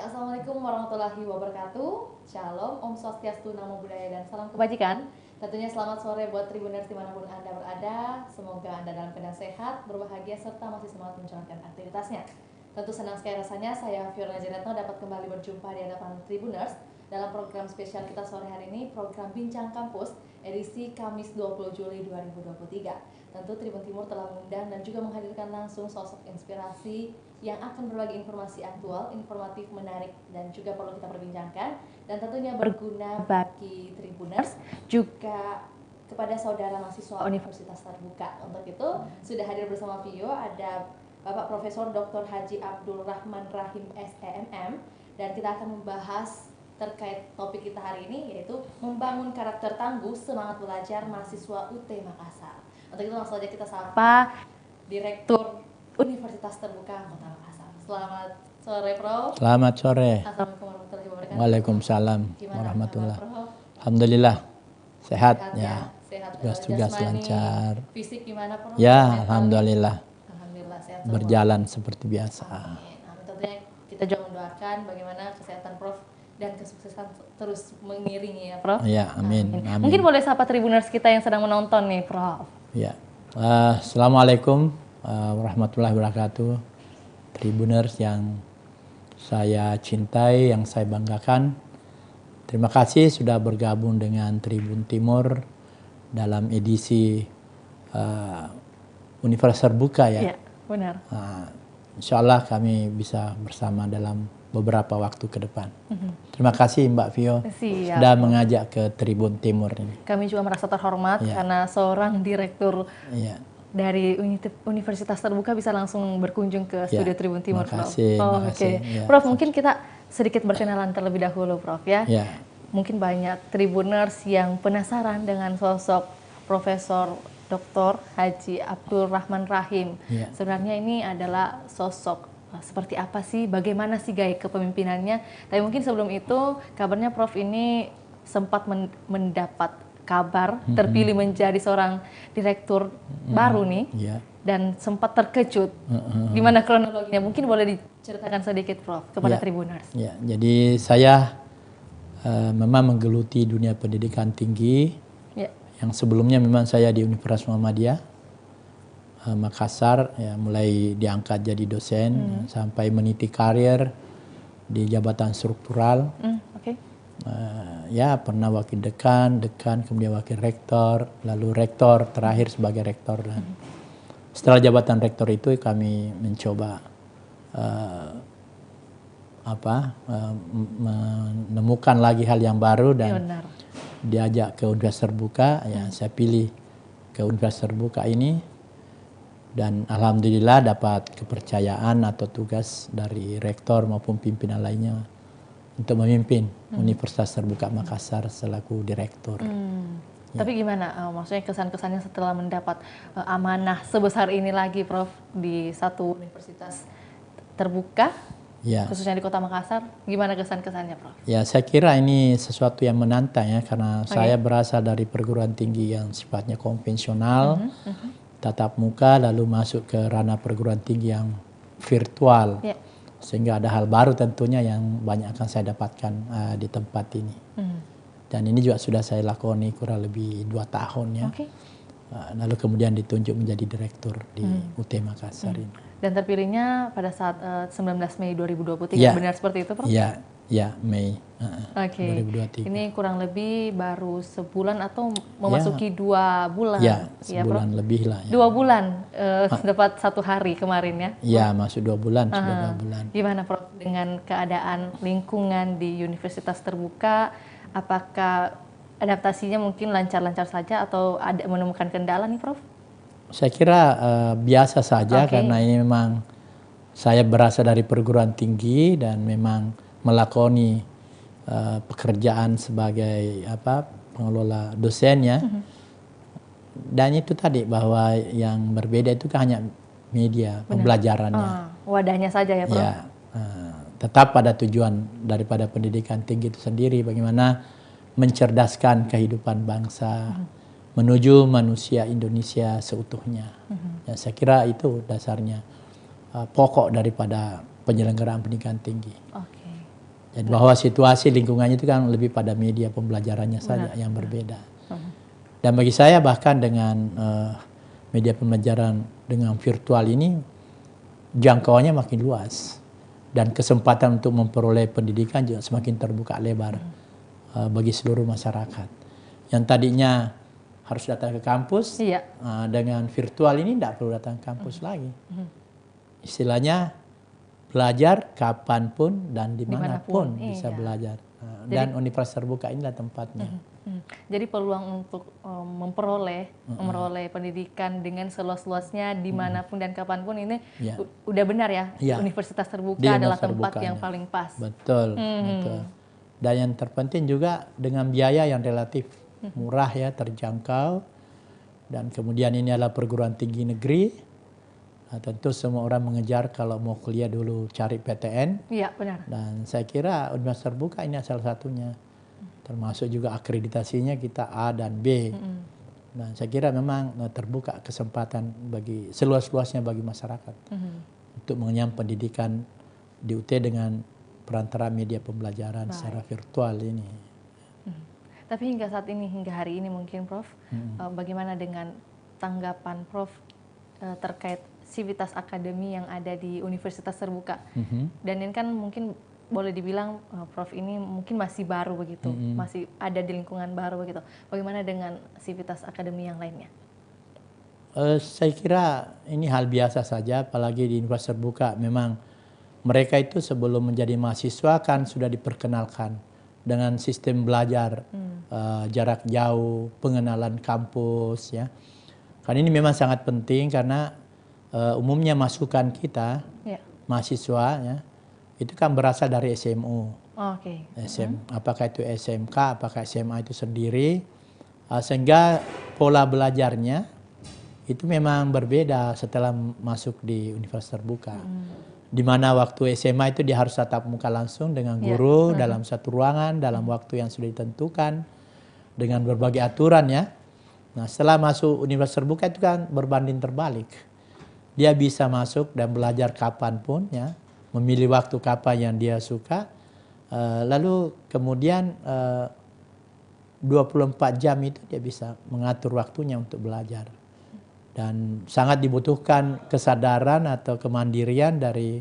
Assalamualaikum warahmatullahi wabarakatuh. Shalom, Om Swastiastu, Namo Buddhaya, dan salam kebajikan. Tentunya selamat sore buat Tribuners dimanapun Anda berada. Semoga Anda dalam keadaan sehat, berbahagia, serta masih semangat menjalankan aktivitasnya. Tentu senang sekali rasanya saya Fiorella Jaretno dapat kembali berjumpa di hadapan Tribuners dalam program spesial kita sore hari ini, program Bincang Kampus edisi Kamis 20 Juli 2023. Tentu Tribun Timur telah mengundang dan juga menghadirkan langsung sosok inspirasi yang akan berbagi informasi aktual, informatif, menarik, dan juga perlu kita perbincangkan, dan tentunya berguna bagi Tribuners juga kepada saudara mahasiswa Universitas Terbuka. Untuk itu sudah hadir bersama Vio ada Bapak Profesor Dr. Haji Abdul Rahman Rahim SEMM, dan kita akan membahas terkait topik kita hari ini, yaitu membangun karakter tangguh semangat belajar mahasiswa UT Makassar. Untuk itu langsung saja kita sapa Direktur Universitas Terbuka Kota Makassar. Selamat sore, Prof. Selamat sore. Assalamualaikum warahmatullahi wabarakatuh. Waalaikumsalam warahmatullahi wabarakatuh. Alhamdulillah sehat ya. Sehat. Tugas-tugas lancar. Fisik gimana, Prof? Ya, alhamdulillah. Alhamdulillah sehat. Berjalan seperti biasa. Amin. Amin. Tentunya kita juga mendoakan bagaimana kesehatan Prof dan kesuksesan terus mengiringi ya, Prof. Ya, amin. Amin. Mungkin boleh sapa Tribuners kita yang sedang menonton nih, Prof. Ya. Assalamualaikum warahmatullahi wabarakatuh. Tribuners yang saya cintai, yang saya banggakan. Terima kasih sudah bergabung dengan Tribun Timur dalam edisi Universitas Terbuka ya. Iya, benar. Insya Allah kami bisa bersama dalam beberapa waktu ke depan. Terima kasih Mbak Vio sudah mengajak ke Tribun Timur ini. Kami juga merasa terhormat karena seorang direktur dari Universitas Terbuka bisa langsung berkunjung ke studio Tribun Timur, Prof. Oke. Prof, mungkin kita sedikit berkenalan terlebih dahulu, Prof ya. Mungkin banyak Tribuners yang penasaran dengan sosok Profesor Dr. Haji Abdul Rahman Rahim. Sebenarnya ini adalah sosok seperti apa sih, bagaimana sih gaya kepemimpinannya. Tapi mungkin sebelum itu, kabarnya Prof ini sempat mendapat kabar terpilih menjadi seorang direktur baru nih, dan sempat terkejut. Gimana kronologinya? Mungkin boleh diceritakan sedikit, Prof, kepada Tribuners. Ya, jadi saya memang menggeluti dunia pendidikan tinggi. Yang sebelumnya memang saya di Universitas Muhammadiyah Makassar, ya, mulai diangkat jadi dosen sampai meniti karir di jabatan struktural. Ya, pernah wakil dekan, kemudian wakil rektor, lalu rektor, terakhir sebagai rektor. Dan setelah jabatan rektor itu kami mencoba menemukan lagi hal yang baru dan diajak ke Universitas Terbuka. Ya, saya pilih ke Universitas Terbuka ini. Dan alhamdulillah dapat kepercayaan atau tugas dari rektor maupun pimpinan lainnya untuk memimpin Universitas Terbuka Makassar selaku direktur. Tapi gimana, maksudnya kesan-kesannya setelah mendapat amanah sebesar ini lagi, Prof, di satu universitas terbuka, khususnya di Kota Makassar, gimana kesan-kesannya, Prof? Ya, saya kira ini sesuatu yang menantang ya, karena saya berasal dari perguruan tinggi yang sifatnya konvensional, tatap muka, lalu masuk ke ranah perguruan tinggi yang virtual, sehingga ada hal baru tentunya yang banyak akan saya dapatkan di tempat ini. Dan ini juga sudah saya lakoni kurang lebih 2 tahun ya. Lalu kemudian ditunjuk menjadi direktur di UT Makassar ini. Dan terpilihnya pada saat 19 Mei 2023, benar seperti itu, Prof? Ya, Mei 2023. Ini kurang lebih baru sebulan atau memasuki 2 bulan? Ya, sebulan lebih lah. 2 bulan, dapat 1 hari kemarin ya? Ya, masuk 2 bulan, sudah 2 bulan. Gimana, Prof, dengan keadaan lingkungan di Universitas Terbuka? Apakah adaptasinya mungkin lancar-lancar saja atau ada menemukan kendala nih, Prof? Saya kira biasa saja, karena ini memang saya berasal dari perguruan tinggi dan memang melakoni pekerjaan sebagai pengelola dosennya. Dan itu tadi bahwa yang berbeda itu kan hanya media pembelajarannya. Wadahnya saja ya, Prof? Ya, tetap pada tujuan daripada pendidikan tinggi itu sendiri, bagaimana mencerdaskan kehidupan bangsa menuju manusia Indonesia seutuhnya. Ya, saya kira itu dasarnya pokok daripada penyelenggaraan pendidikan tinggi. Jadi bahwa situasi lingkungannya itu kan lebih pada media pembelajarannya saja yang berbeda. Dan bagi saya bahkan dengan media pembelajaran dengan virtual ini jangkauannya makin luas dan kesempatan untuk memperoleh pendidikan juga semakin terbuka lebar bagi seluruh masyarakat. Yang tadinya harus datang ke kampus, dengan virtual ini tidak perlu datang ke kampus lagi. Istilahnya belajar kapanpun dan dimanapun bisa belajar. Dan universitas terbuka inilah tempatnya. Jadi peluang untuk memperoleh pendidikan dengan seluas-luasnya dimanapun dan kapanpun ini udah benar ya. Universitas terbuka adalah tempat yang paling pas. Betul, betul. Dan yang terpenting juga dengan biaya yang relatif murah ya, terjangkau. Dan kemudian ini adalah perguruan tinggi negeri. Tentu semua orang mengejar kalau mau kuliah dulu cari PTN. Iya, benar. Dan saya kira universitas terbuka ini salah satunya. Termasuk juga akreditasinya kita A dan B. Dan saya kira memang terbuka kesempatan bagi seluas-luasnya bagi masyarakat untuk mengenyam pendidikan di UT dengan perantara media pembelajaran secara virtual ini. Tapi hingga saat ini, hingga hari ini mungkin Prof, bagaimana dengan tanggapan Prof terkait sivitas akademi yang ada di universitas terbuka? Dan ini kan mungkin boleh dibilang Prof ini mungkin masih baru begitu, masih ada di lingkungan baru begitu. Bagaimana dengan sivitas akademi yang lainnya? Saya kira ini hal biasa saja, apalagi di universitas terbuka. Memang mereka itu sebelum menjadi mahasiswa kan sudah diperkenalkan dengan sistem belajar jarak jauh, pengenalan kampus ya. Kan ini memang sangat penting karena umumnya masukan kita mahasiswa ya, itu kan berasal dari SMU. Apakah itu SMK, apakah SMA itu sendiri, sehingga pola belajarnya itu memang berbeda setelah masuk di universitas terbuka. Di mana waktu SMA itu dia harus tatap muka langsung dengan guru dalam satu ruangan, dalam waktu yang sudah ditentukan, dengan berbagai aturan ya. Nah setelah masuk universitas terbuka itu kan berbanding terbalik. Dia bisa masuk dan belajar kapanpun ya, memilih waktu kapan yang dia suka, lalu kemudian 24 jam itu dia bisa mengatur waktunya untuk belajar. Dan sangat dibutuhkan kesadaran atau kemandirian dari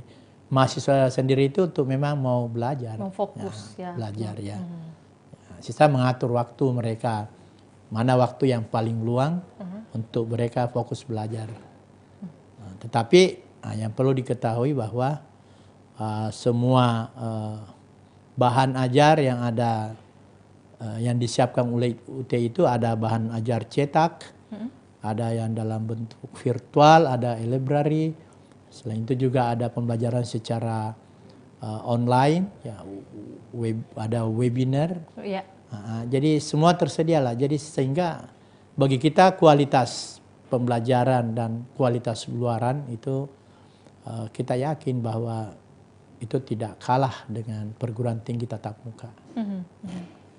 mahasiswa sendiri itu untuk memang mau belajar. Mau fokus belajar ya. Sisa mengatur waktu mereka, mana waktu yang paling luang untuk mereka fokus belajar. Tetapi yang perlu diketahui bahwa semua bahan ajar yang ada yang disiapkan oleh UT itu ada bahan ajar cetak, ada yang dalam bentuk virtual, ada e-library. Selain itu juga ada pembelajaran secara online, ya, ada webinar. Jadi semua tersedia lah. Jadi sehingga bagi kita kualitas pembelajaran dan kualitas luaran itu kita yakin bahwa itu tidak kalah dengan perguruan tinggi tatap muka.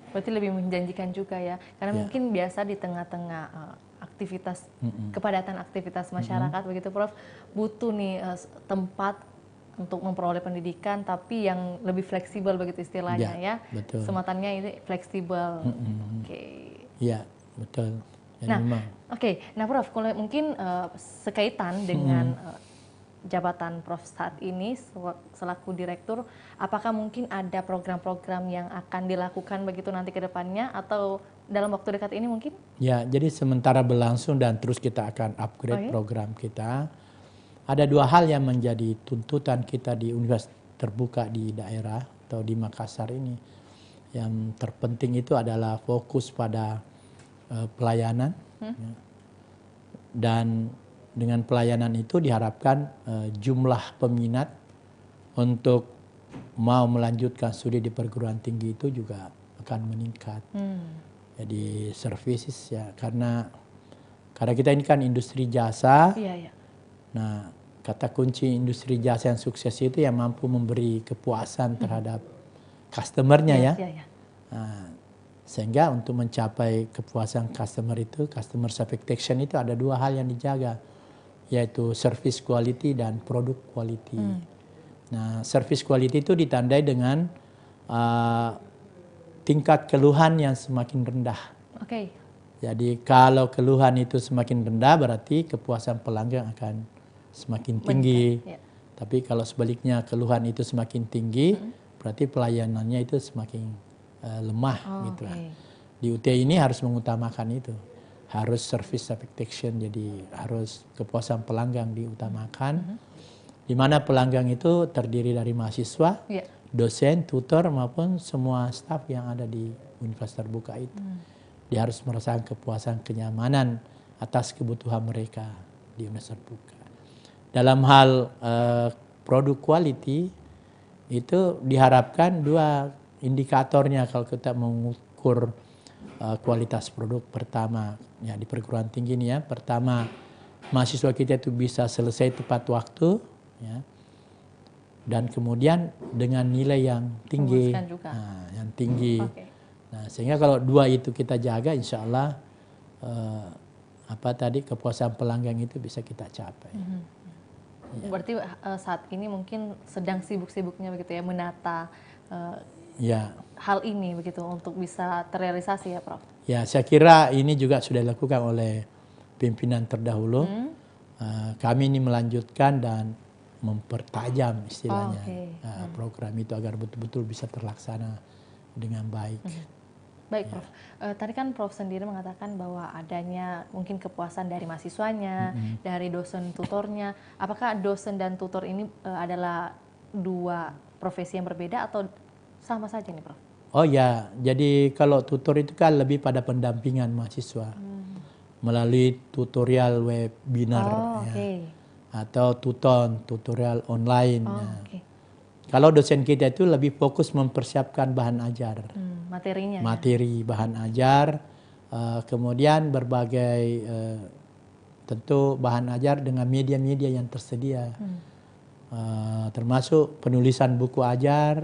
Berarti lebih menjanjikan juga ya, karena mungkin biasa di tengah-tengah aktivitas kepadatan aktivitas masyarakat begitu Prof, butuh nih tempat untuk memperoleh pendidikan tapi yang lebih fleksibel begitu istilahnya ya. Betul. Sematannya ini fleksibel. Iya, betul. Nah, nah Prof, kalau mungkin sekaitan dengan jabatan Prof saat ini selaku direktur, apakah mungkin ada program-program yang akan dilakukan begitu nanti ke depannya atau dalam waktu dekat ini mungkin? Ya, jadi sementara berlangsung dan terus kita akan upgrade program kita. Ada dua hal yang menjadi tuntutan kita di universitas terbuka di daerah atau di Makassar ini. Yang terpenting itu adalah fokus pada pelayanan. Dan dengan pelayanan itu diharapkan jumlah peminat untuk mau melanjutkan studi di perguruan tinggi itu juga akan meningkat. Jadi services ya, karena kita ini kan industri jasa. Nah, kata kunci industri jasa yang sukses itu yang mampu memberi kepuasan terhadap customernya ya. Nah, sehingga untuk mencapai kepuasan customer itu, customer satisfaction itu ada dua hal yang dijaga, yaitu service quality dan product quality. Nah, service quality itu ditandai dengan tingkat keluhan yang semakin rendah. Oke. Jadi kalau keluhan itu semakin rendah berarti kepuasan pelanggan akan semakin tinggi. Ya. Tapi kalau sebaliknya keluhan itu semakin tinggi, berarti pelayanannya itu semakin lemah gitu lah. Di UT ini harus mengutamakan itu. Harus service satisfaction, jadi harus kepuasan pelanggan diutamakan. Di mana pelanggan itu terdiri dari mahasiswa, dosen, tutor maupun semua staf yang ada di universitas terbuka itu. Dia harus merasakan kepuasan, kenyamanan atas kebutuhan mereka di universitas terbuka. Dalam hal produk quality itu diharapkan dua indikatornya kalau kita mengukur kualitas produk. Pertama ya di perguruan tinggi ini ya, pertama mahasiswa kita itu bisa selesai tepat waktu ya, dan kemudian dengan nilai yang tinggi, yang tinggi. Nah sehingga kalau dua itu kita jaga, insya Allah kepuasan pelanggan itu bisa kita capai. Ya. Berarti saat ini mungkin sedang sibuk-sibuknya begitu ya menata hal ini begitu untuk bisa terrealisasi ya Prof. Ya saya kira ini juga sudah dilakukan oleh pimpinan terdahulu. Kami ini melanjutkan dan mempertajam istilahnya program itu agar betul-betul bisa terlaksana dengan baik. Baik Prof, tadi kan Prof sendiri mengatakan bahwa adanya mungkin kepuasan dari mahasiswanya, dari dosen tutornya. Apakah dosen dan tutor ini adalah dua profesi yang berbeda atau sama saja nih Prof? Oh ya, jadi kalau tutor itu kan lebih pada pendampingan mahasiswa melalui tutorial webinar atau tutorial online. Kalau dosen kita itu lebih fokus mempersiapkan bahan ajar. Materinya. Materi, bahan ajar, kemudian berbagai tentu bahan ajar dengan media-media yang tersedia, termasuk penulisan buku ajar,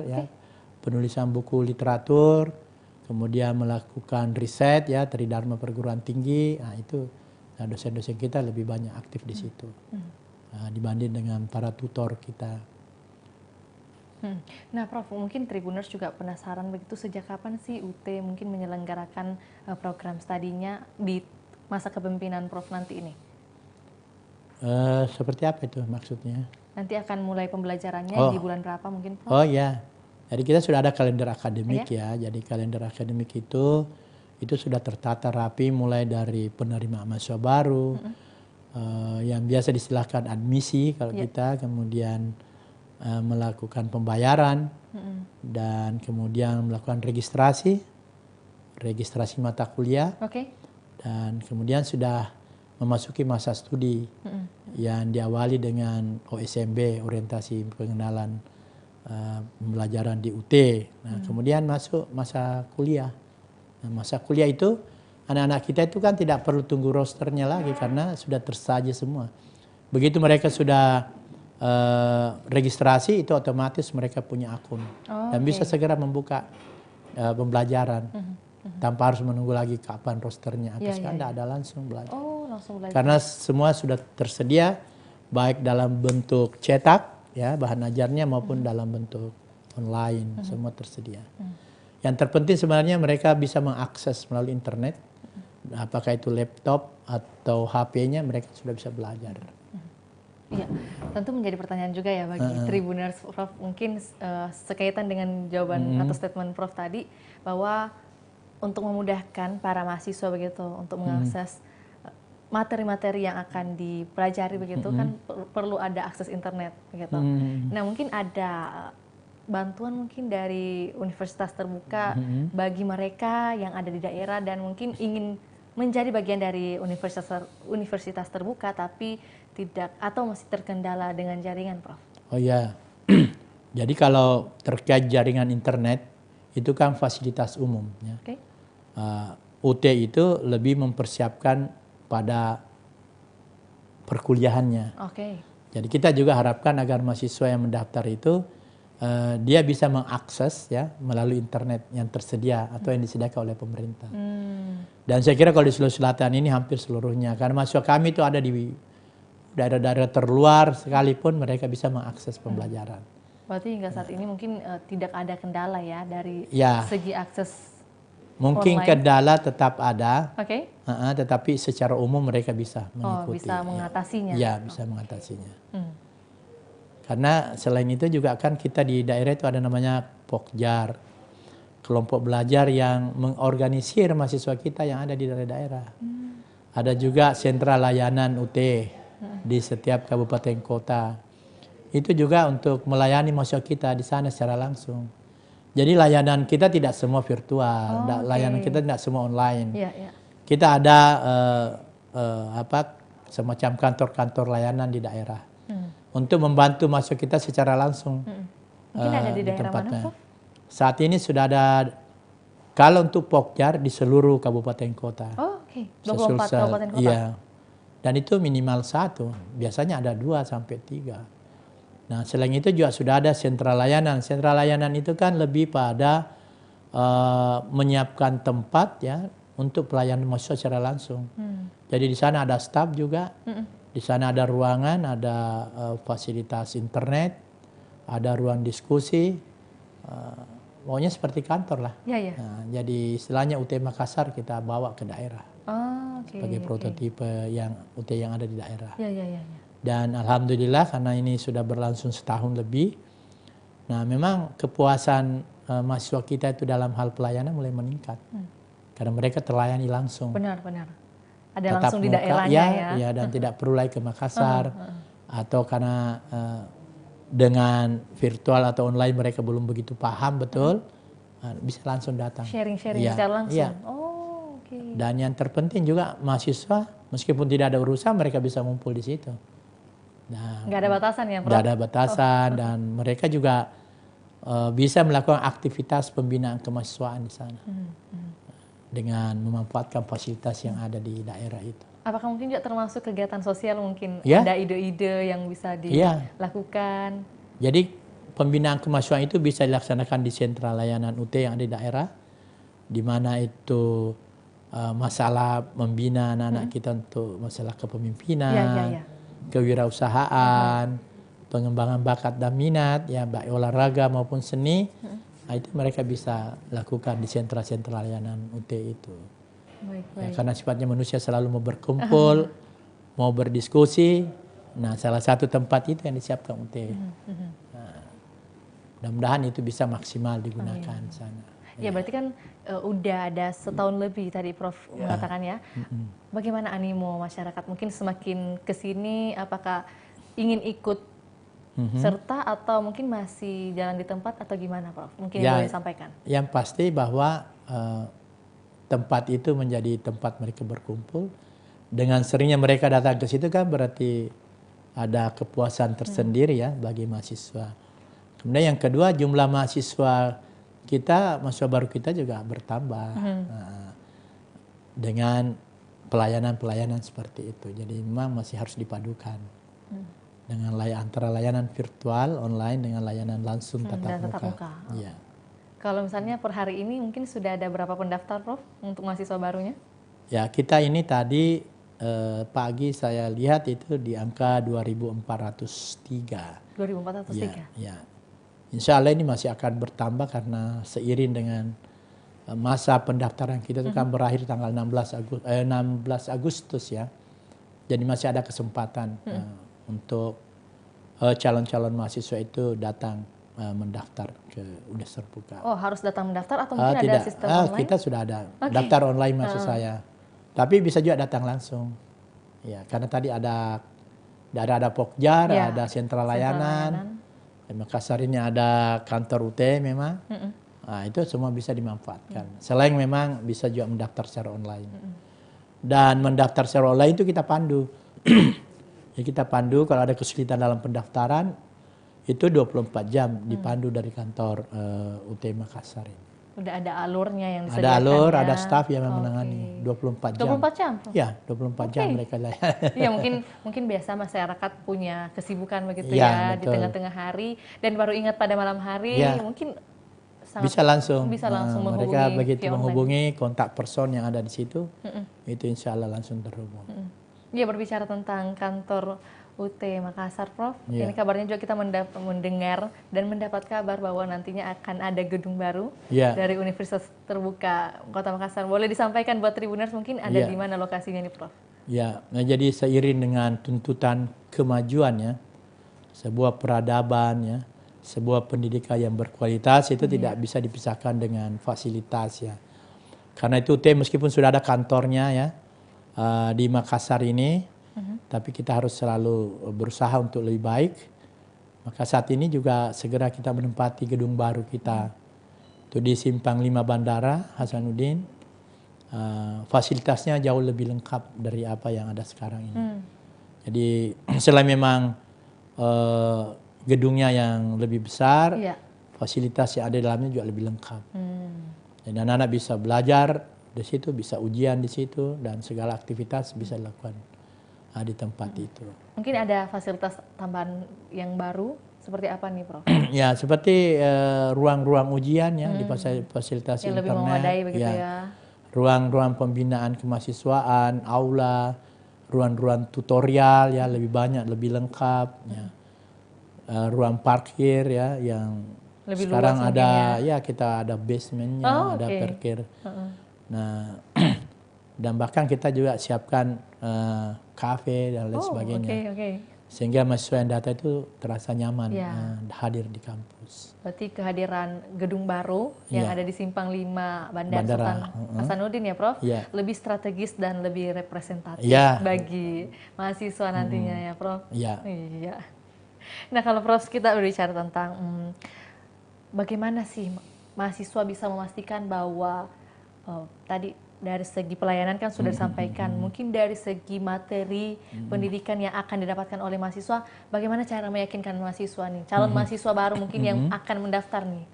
penulisan buku literatur, kemudian melakukan riset ya Tridharma perguruan tinggi. Nah itu dosen-dosen kita lebih banyak aktif di situ dibanding dengan para tutor kita. Nah Prof, mungkin Tribuners juga penasaran begitu sejak kapan sih UT mungkin menyelenggarakan program studinya di masa kepemimpinan Prof nanti ini? Seperti apa itu maksudnya? Nanti akan mulai pembelajarannya di bulan berapa mungkin Prof? Oh ya, jadi kita sudah ada kalender akademik ya. Jadi kalender akademik itu sudah tertata rapi mulai dari penerimaan mahasiswa baru, yang biasa distilahkan admisi kalau kita, kemudian melakukan pembayaran dan kemudian melakukan registrasi mata kuliah dan kemudian sudah memasuki masa studi yang diawali dengan OSMB, orientasi pengenalan pembelajaran di UT. Nah kemudian masuk masa kuliah. Nah, masa kuliah itu anak-anak kita itu kan tidak perlu tunggu rosternya lagi karena sudah tersaji semua. Begitu mereka sudah registrasi itu otomatis mereka punya akun dan bisa segera membuka pembelajaran tanpa harus menunggu lagi kapan rosternya habis, kan tidak ada langsung belajar. Langsung belajar. Karena semua sudah tersedia baik dalam bentuk cetak ya bahan ajarnya maupun dalam bentuk online, semua tersedia. Yang terpenting sebenarnya mereka bisa mengakses melalui internet, apakah itu laptop atau HP-nya, mereka sudah bisa belajar. Iya, tentu menjadi pertanyaan juga ya bagi Tribuners, Prof. Mungkin sekaitan dengan jawaban atau statement Prof tadi bahwa untuk memudahkan para mahasiswa begitu untuk mengakses materi-materi yang akan dipelajari begitu kan perlu ada akses internet begitu. Nah mungkin ada bantuan mungkin dari universitas terbuka bagi mereka yang ada di daerah dan mungkin ingin menjadi bagian dari universitas terbuka tapi tidak atau masih terkendala dengan jaringan, Prof? Oh ya, jadi kalau terkait jaringan internet itu kan fasilitas umum. Ya. UT itu lebih mempersiapkan pada perkuliahannya. Jadi kita juga harapkan agar mahasiswa yang mendaftar itu dia bisa mengakses ya melalui internet yang tersedia atau yang disediakan oleh pemerintah. Dan saya kira kalau di Sulawesi Selatan ini hampir seluruhnya, karena mahasiswa kami itu ada di daerah-daerah terluar sekalipun mereka bisa mengakses pembelajaran. Berarti hingga saat ini mungkin tidak ada kendala ya dari Ya, segi akses mungkin online. kendala tetap ada, Oke. tetapi secara umum mereka bisa Oh, mengikuti. bisa mengatasinya. Ya, bisa mengatasinya. Hmm. Karena selain itu juga kan kita di daerah itu ada namanya Pokjar, kelompok belajar yang mengorganisir mahasiswa kita yang ada di daerah-daerah. Ada juga sentra layanan UT di setiap kabupaten kota. Itu juga untuk melayani mahasiswa kita di sana secara langsung. Jadi layanan kita tidak semua virtual, layanan kita tidak semua online. Iya, iya. Kita ada semacam kantor-kantor layanan di daerah untuk membantu mahasiswa kita secara langsung. Mungkin ada di daerah tempatnya. mana, Prof? Saat ini sudah ada, kalau untuk Pokjar di seluruh kabupaten kota. Oh, oke. 24 kabupaten kota. Iya. Dan itu minimal 1, biasanya ada 2 sampai 3. Nah, selain itu juga sudah ada sentra layanan. Sentra layanan itu kan lebih pada menyiapkan tempat ya untuk pelayanan mahasiswa secara langsung. Jadi di sana ada staf juga, di sana ada ruangan, ada fasilitas internet, ada ruang diskusi, pokoknya seperti kantor lah. Iya, iya. Nah, jadi istilahnya UT Makassar kita bawa ke daerah sebagai prototipe yang UT yang ada di daerah. Iya, iya, iya. Dan alhamdulillah karena ini sudah berlangsung setahun lebih, nah memang kepuasan mahasiswa kita itu dalam hal pelayanan mulai meningkat. Karena mereka terlayani langsung. Benar, benar. Ada Tatap langsung di muka, daerahnya ya. dan tidak perlu lagi ke Makassar. Atau karena dengan virtual atau online mereka belum begitu paham betul, bisa langsung datang. Sharing-sharing Ya, secara langsung. iya. Oh, oke. Dan yang terpenting juga mahasiswa meskipun tidak ada urusan mereka bisa ngumpul di situ. Nah, Nggak ada batasan ya, Prof? nggak ada batasan dan mereka juga bisa melakukan aktivitas pembinaan kemahasiswaan di sana dengan memanfaatkan fasilitas yang ada di daerah itu. Apakah mungkin juga termasuk kegiatan sosial mungkin Ya. ada ide-ide yang bisa dilakukan? Jadi pembinaan kemahasiswaan itu bisa dilaksanakan di sentra layanan UT yang ada di daerah, di mana itu masalah membina anak-anak kita untuk masalah kepemimpinan, kewirausahaan, pengembangan bakat dan minat, ya baik olahraga maupun seni, itu mereka bisa lakukan di sentra-sentra layanan UT itu. Baik, Ya, karena sifatnya manusia selalu mau berkumpul, mau berdiskusi. Nah, salah satu tempat itu yang disiapkan UT. Nah, mudah-mudahan itu bisa maksimal digunakan di sana. Ya, berarti kan udah ada setahun lebih tadi Prof mengatakan ya. Bagaimana animo masyarakat? Mungkin semakin kesini, apakah ingin ikut serta atau mungkin masih jalan di tempat atau gimana, Prof? Mungkin yang boleh disampaikan. Yang pasti bahwa tempat itu menjadi tempat mereka berkumpul. Dengan seringnya mereka datang ke situ kan berarti ada kepuasan tersendiri ya bagi mahasiswa. Kemudian yang kedua, jumlah mahasiswa kita, mahasiswa baru kita juga bertambah dengan pelayanan-pelayanan seperti itu. Jadi memang masih harus dipadukan dengan antara layanan virtual online dengan layanan langsung tatap muka. Ya. Kalau misalnya per hari ini mungkin sudah ada berapa pendaftar, Prof, untuk mahasiswa barunya? Ya, kita ini tadi pagi saya lihat itu di angka 2.403. 2.403. Ya. Insya Allah ini masih akan bertambah karena seiring dengan masa pendaftaran kita itu kan berakhir tanggal 16 Agustus ya. Jadi masih ada kesempatan untuk calon-calon mahasiswa itu datang mendaftar ke UNES terbuka. Oh, harus datang mendaftar atau mungkin ada sistem online? Kita sudah ada daftar online maksud saya. Tapi bisa juga datang langsung. Ya, karena tadi ada Pokjar, ada sentra layanan. Di Makassar ini ada kantor UT memang. Nah, itu semua bisa dimanfaatkan. Selain memang bisa juga mendaftar secara online. Dan mendaftar secara online itu kita pandu. Ya, kita pandu kalau ada kesulitan dalam pendaftaran itu 24 jam dipandu dari kantor UT Makassar ini. Udah ada alurnya yang disediakan. Ada alur, ada staf yang menangani 24 jam. 24 jam? Ya, 24 jam mereka layani. Iya, mungkin biasa masyarakat punya kesibukan begitu ya di tengah-tengah hari dan baru ingat pada malam hari mungkin bisa langsung menghubungi. Mereka begitu menghubungi kontak person yang ada di situ, itu insya Allah langsung terhubung. Iya, berbicara tentang kantor UT Makassar, Prof. Iya. Ini kabarnya juga kita mendengar dan mendapat kabar bahwa nantinya akan ada gedung baru Iya. dari Universitas Terbuka Kota Makassar. Boleh disampaikan buat Tribuners mungkin ada Iya. di mana lokasinya nih, Prof? Ya, nah jadi seiring dengan tuntutan kemajuannya, sebuah peradaban ya, sebuah pendidikan yang berkualitas itu tidak bisa dipisahkan dengan fasilitas ya. Karena itu UT meskipun sudah ada kantornya ya di Makassar ini, tapi kita harus selalu berusaha untuk lebih baik. Maka saat ini juga segera kita menempati gedung baru kita. Itu di Simpang 5 Bandara Hasanuddin. Fasilitasnya jauh lebih lengkap dari apa yang ada sekarang ini. Jadi selain memang gedungnya yang lebih besar, fasilitas yang ada di dalamnya juga lebih lengkap. Dan anak-anak bisa belajar di situ, bisa ujian di situ, dan segala aktivitas bisa dilakukan di tempat itu. Mungkin ada fasilitas tambahan yang baru seperti apa nih, Prof? Ya, seperti ruang-ruang ujian ya di fasilitas yang internet. lebih memadai begitu ya. Ruang-ruang pembinaan kemahasiswaan, aula, ruang-ruang tutorial ya lebih banyak, lebih lengkap ya. Ruang parkir ya yang lebih sekarang luas ada ya, kita ada basementnya, ada parkir. Nah, dan bahkan kita juga siapkan kafe dan lain sebagainya. Sehingga mahasiswa yang datang itu terasa nyaman hadir di kampus. Berarti kehadiran gedung baru yang ada di Simpang 5 Bandara Sultan Hasanuddin ya, Prof, lebih strategis dan lebih representatif bagi mahasiswa nantinya ya, Prof. Iya. Nah, kalau Prof kita berbicara tentang bagaimana sih mahasiswa bisa memastikan bahwa tadi dari segi pelayanan kan sudah disampaikan, mungkin dari segi materi pendidikan yang akan didapatkan oleh mahasiswa, bagaimana cara meyakinkan mahasiswa nih, calon mahasiswa baru mungkin yang akan mendaftar nih.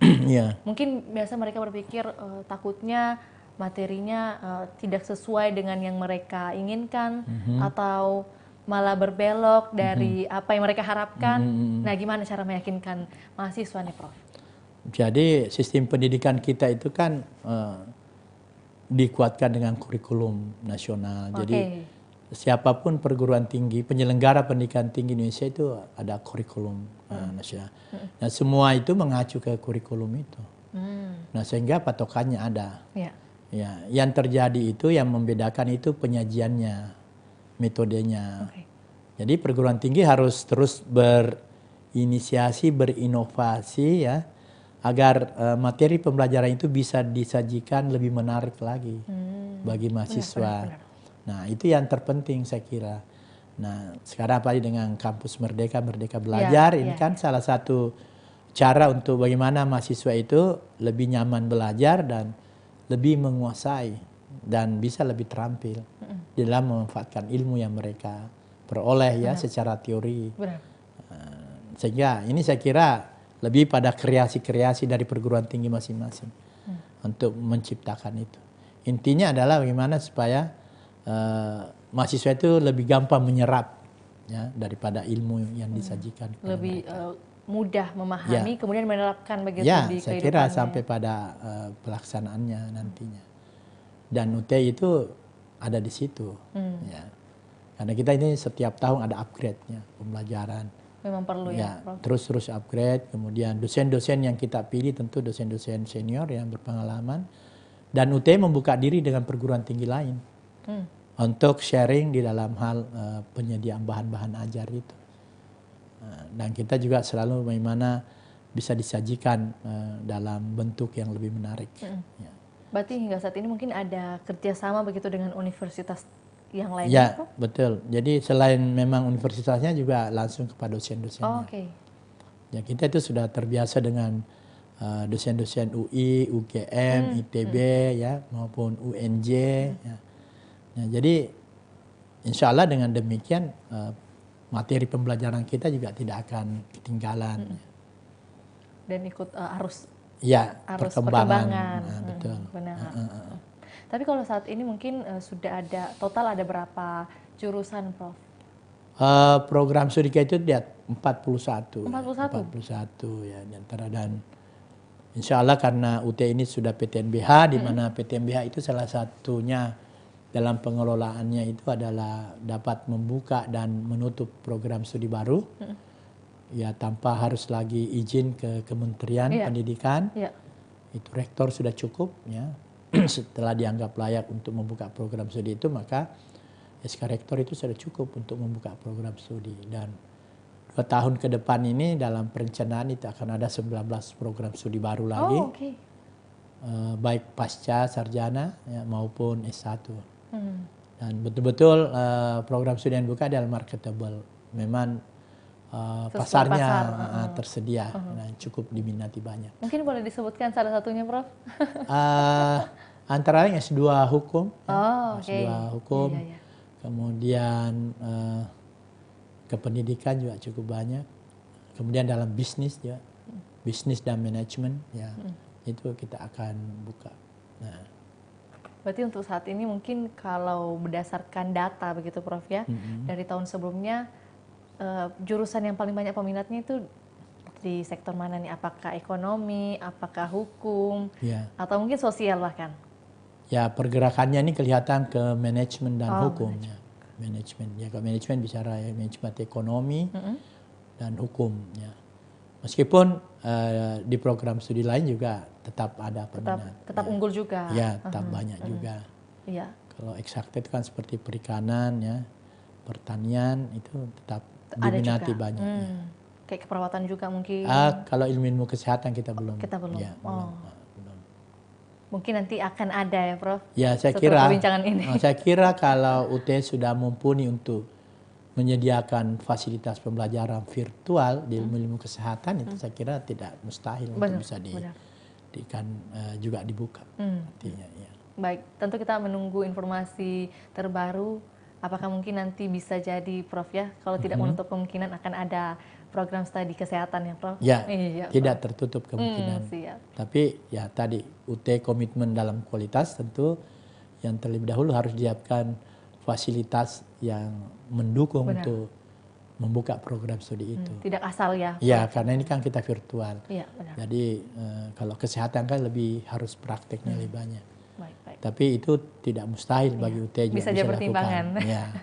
Mungkin biasa mereka berpikir takutnya materinya tidak sesuai dengan yang mereka inginkan atau malah berbelok dari apa yang mereka harapkan. Nah, gimana cara meyakinkan mahasiswa nih, Prof? Jadi sistem pendidikan kita itu kan dikuatkan dengan kurikulum nasional. Jadi siapapun perguruan tinggi, penyelenggara pendidikan tinggi Indonesia itu ada kurikulum nasional. Nah, semua itu mengacu ke kurikulum itu. Nah, sehingga patokannya ada. Ya, yang terjadi itu yang membedakan itu penyajiannya, metodenya. Jadi perguruan tinggi harus terus berinisiasi, berinovasi ya, agar materi pembelajaran itu bisa disajikan lebih menarik lagi bagi mahasiswa. Nah, itu yang terpenting saya kira. Nah, sekarang apalagi dengan kampus Merdeka Belajar, ini kan salah satu cara untuk bagaimana mahasiswa itu lebih nyaman belajar dan lebih menguasai dan bisa lebih terampil dalam memanfaatkan ilmu yang mereka peroleh ya secara teori. Sehingga ini saya kira lebih pada kreasi-kreasi dari perguruan tinggi masing-masing untuk menciptakan itu. Intinya adalah bagaimana supaya mahasiswa itu lebih gampang menyerap ya daripada ilmu yang disajikan. Lebih mudah memahami, kemudian menerapkan begitu di kehidupannya. Saya kira sampai pada pelaksanaannya nantinya. Dan UT itu ada di situ. Ya. Karena kita ini setiap tahun ada upgrade-nya pembelajaran. Memang perlu ya, Prof. Terus upgrade, kemudian dosen-dosen yang kita pilih tentu dosen-dosen senior yang berpengalaman, dan UT membuka diri dengan perguruan tinggi lain untuk sharing di dalam hal penyediaan bahan-bahan ajar itu. Dan kita juga selalu bagaimana bisa disajikan dalam bentuk yang lebih menarik. Ya. Berarti hingga saat ini mungkin ada kerjasama begitu dengan universitas yang lain? Ya, betul. Jadi selain memang universitasnya juga langsung kepada dosen-dosennya. Ya, kita itu sudah terbiasa dengan dosen-dosen UI, UGM, ITB ya maupun UNJ. Ya. Nah, jadi insya Allah dengan demikian materi pembelajaran kita juga tidak akan ketinggalan. Dan ikut arus perkembangan. Nah, betul. Benar. Tapi kalau saat ini mungkin sudah ada, total ada berapa jurusan, Prof? Program studi kita itu dia 41. 41 ya di antara, dan insya Allah karena UT ini sudah PTNBH, di mana PTNBH itu salah satunya dalam pengelolaannya itu adalah dapat membuka dan menutup program studi baru. Ya, tanpa harus lagi izin ke Kementerian Pendidikan. Itu rektor sudah cukup ya. Setelah dianggap layak untuk membuka program studi itu, maka SK rektor itu sudah cukup untuk membuka program studi. Dan 2 tahun ke depan ini dalam perencanaan itu akan ada 19 program studi baru lagi. Baik pasca sarjana ya, maupun S1. Dan betul-betul program studi yang dibuka adalah marketable. Memang pasarnya tersedia dan cukup diminati banyak. Mungkin boleh disebutkan salah satunya, Prof? Antara lain S2 hukum, S2 hukum, kemudian kependidikan juga cukup banyak, kemudian dalam bisnis juga, bisnis dan manajemen, ya itu kita akan buka. Nah, berarti untuk saat ini mungkin kalau berdasarkan data begitu, Prof ya, dari tahun sebelumnya. Jurusan yang paling banyak peminatnya itu di sektor mana nih? Apakah ekonomi, apakah hukum, atau mungkin sosial bahkan? Ya, pergerakannya ini kelihatan ke manajemen dan hukum. Ya. Manajemen, ya kalau manajemen bicara ya, manajemen ekonomi dan hukum. Ya. Meskipun di program studi lain juga tetap ada peminat. Tetap unggul juga. Ya, tetap banyak juga. Ya. Kalau eksakta itu kan seperti perikanan, ya, pertanian itu tetap diminati banyak. Kayak keperawatan juga mungkin. Kalau ilmu kesehatan kita belum. Kita belum. Ya, belum. Mungkin nanti akan ada ya, Prof. Ya, saya kira. Perbincangan ini. Saya kira kalau UT sudah mumpuni untuk menyediakan fasilitas pembelajaran virtual di ilmu kesehatan, itu saya kira tidak mustahil untuk bisa juga dibuka. Artinya, ya. Baik, tentu kita menunggu informasi terbaru. Apakah mungkin nanti bisa jadi, Prof ya, kalau tidak menutup kemungkinan akan ada program studi kesehatan ya, Prof? Ya, tidak tertutup kemungkinan. Tapi ya tadi, UT komitmen dalam kualitas tentu yang terlebih dahulu harus disiapkan fasilitas yang mendukung untuk membuka program studi itu. Tidak asal ya? Ya, karena ini kan kita virtual. Iya, benar. Jadi kalau kesehatan kan lebih harus prakteknya lebih banyak. Baik. Tapi itu tidak mustahil bagi UT juga bisa jadi pertimbangan. Ya.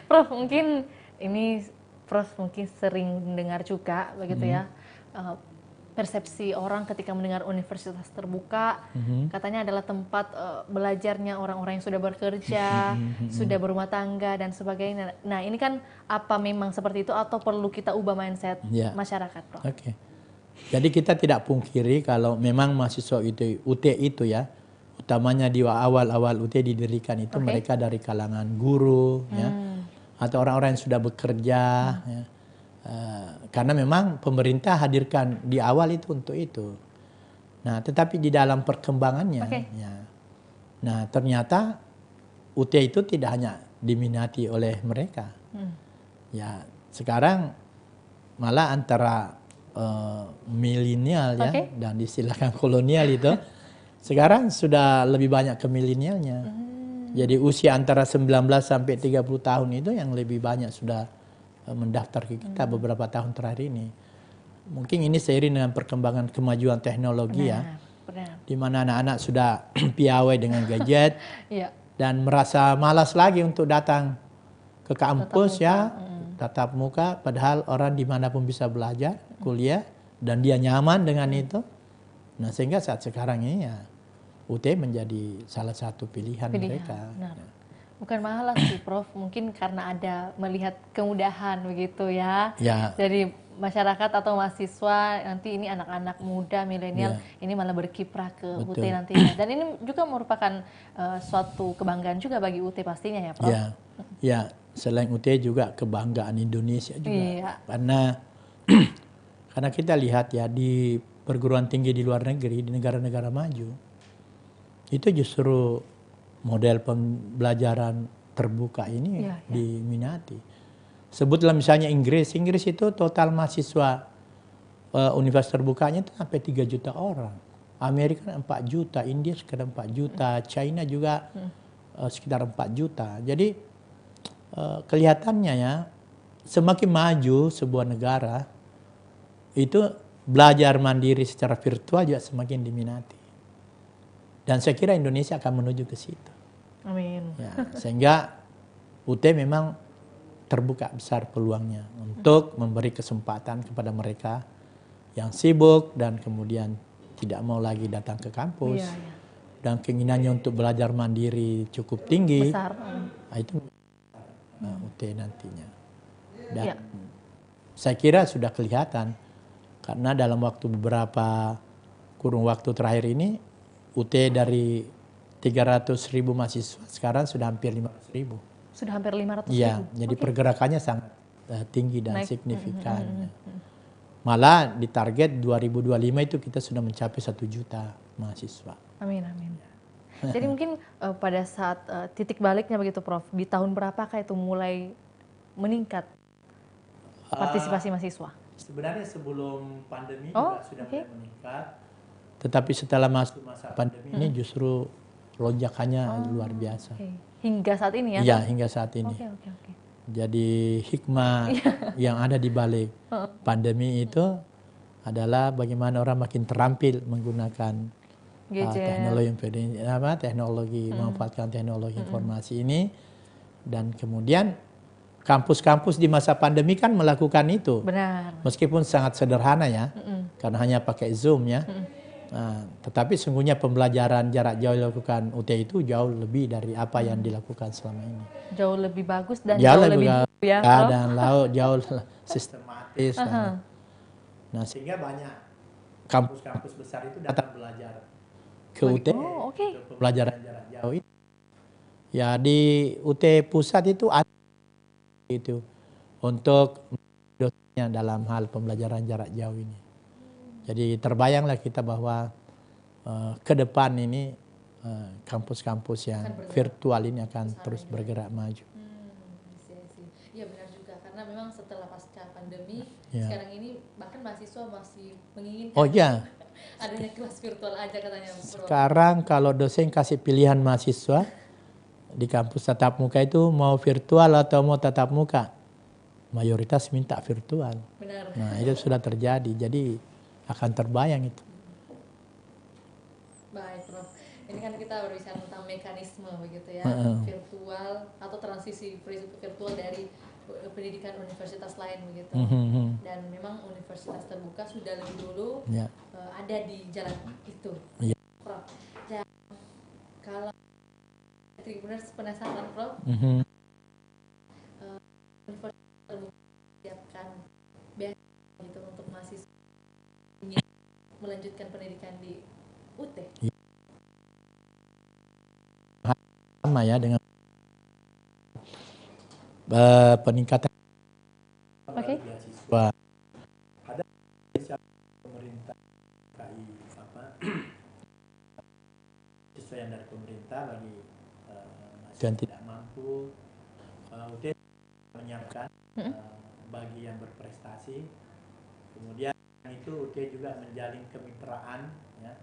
Prof, mungkin ini Prof mungkin sering mendengar juga begitu ya, persepsi orang ketika mendengar universitas terbuka, katanya adalah tempat belajarnya orang-orang yang sudah bekerja, sudah berumah tangga dan sebagainya. Nah, ini kan apa memang seperti itu atau perlu kita ubah mindset masyarakat, Prof? Oke. Jadi kita tidak pungkiri kalau memang mahasiswa UT itu ya, utamanya di awal-awal UT didirikan itu mereka dari kalangan guru, ya, atau orang-orang yang sudah bekerja, ya. Karena memang pemerintah hadirkan di awal itu untuk itu. Nah, tetapi di dalam perkembangannya, ya, nah ternyata UT itu tidak hanya diminati oleh mereka. Ya, sekarang malah antara milenial ya dan istilahkan kolonial itu. Sekarang sudah lebih banyak ke milenialnya. Jadi usia antara 19 sampai 30 tahun itu yang lebih banyak sudah mendaftar ke kita beberapa tahun terakhir ini. Mungkin ini seiring dengan perkembangan kemajuan teknologi di mana anak-anak sudah piawai dengan gadget dan merasa malas lagi untuk datang ke kampus tatap muka, padahal orang dimanapun bisa belajar, kuliah, dan dia nyaman dengan itu. Nah, sehingga saat sekarang ini ya UT menjadi salah satu pilihan mereka. Nah, bukan malah sih, Prof. Mungkin karena ada melihat kemudahan begitu ya. Jadi masyarakat atau mahasiswa nanti ini anak-anak muda milenial ini malah berkiprah ke UT nantinya. Dan ini juga merupakan suatu kebanggaan juga bagi UT pastinya ya, Prof. Ya, selain UT juga kebanggaan Indonesia juga. Karena kita lihat ya di perguruan tinggi di luar negeri, di negara-negara maju, itu justru model pembelajaran terbuka ini diminati. Sebutlah misalnya Inggris itu total mahasiswa universitas terbukanya itu sampai 3 juta orang. Amerika 4 juta, India sekitar 4 juta, China juga sekitar 4 juta. Jadi kelihatannya ya semakin maju sebuah negara itu belajar mandiri secara virtual juga semakin diminati. Dan saya kira Indonesia akan menuju ke situ. Amin. Ya, sehingga UT memang terbuka besar peluangnya untuk memberi kesempatan kepada mereka yang sibuk dan kemudian tidak mau lagi datang ke kampus, dan keinginannya untuk belajar mandiri cukup tinggi. Besar. Nah, itu UT nantinya. Dan saya kira sudah kelihatan karena dalam waktu beberapa kurun waktu terakhir ini UT dari 300.000 mahasiswa sekarang sudah hampir 500.000. Sudah hampir 500.000. Iya, jadi pergerakannya sangat tinggi dan signifikan. Malah di target 2025 itu kita sudah mencapai 1 juta mahasiswa. Amin, amin. Jadi mungkin pada saat titik baliknya begitu Prof, di tahun berapakah itu mulai meningkat partisipasi mahasiswa? Sebenarnya sebelum pandemi juga sudah mulai meningkat. Tetapi setelah masuk masa pandemi ini justru lonjakannya luar biasa. Hingga saat ini ya? Iya, hingga saat ini. Jadi hikmah yang ada di balik pandemi itu adalah bagaimana orang makin terampil menggunakan teknologi, memanfaatkan teknologi informasi ini. Dan kemudian kampus-kampus di masa pandemi kan melakukan itu. Benar. Meskipun sangat sederhana ya, karena hanya pakai Zoom ya. Nah, tetapi sungguhnya pembelajaran jarak jauh dilakukan UT itu jauh lebih dari apa yang dilakukan selama ini. Jauh lebih bagus dan jauh lebih ya, dan jauh sistematis. Nah, sehingga banyak kampus-kampus besar itu datang belajar ke UT. Pembelajaran jarak jauh itu. Ya di UT pusat itu ada itu untuk dosennya dalam hal pembelajaran jarak jauh ini. Jadi terbayanglah kita bahwa ke depan ini kampus-kampus yang virtual ini akan terus bergerak maju. Iya benar juga, karena memang setelah pasca pandemi sekarang ini bahkan mahasiswa masih menginginkan adanya kelas virtual aja katanya. Sekarang kalau dosen kasih pilihan mahasiswa di kampus tatap muka itu mau virtual atau mau tatap muka, mayoritas minta virtual. Benar. Nah itu sudah terjadi, jadi akan terbayang itu. Baik Prof, ini kan kita berbicara tentang mekanisme begitu ya, virtual atau transisi virtual dari pendidikan universitas lain begitu. Dan memang universitas terbuka sudah lebih dulu ada di jalan itu, Prof. Dan kalau Tribuners penasaran Prof, universitas terbuka siapkan beasiswa gitu untuk mahasiswa ingin melanjutkan pendidikan di UT. Sama ya dengan peningkatan beasiswa. Ada pemerintah siswa yang dari pemerintah bagi mahasiswa yang tidak mampu. UT menyiapkan bagi yang berprestasi. Kemudian itu UT juga menjalin kemitraan ya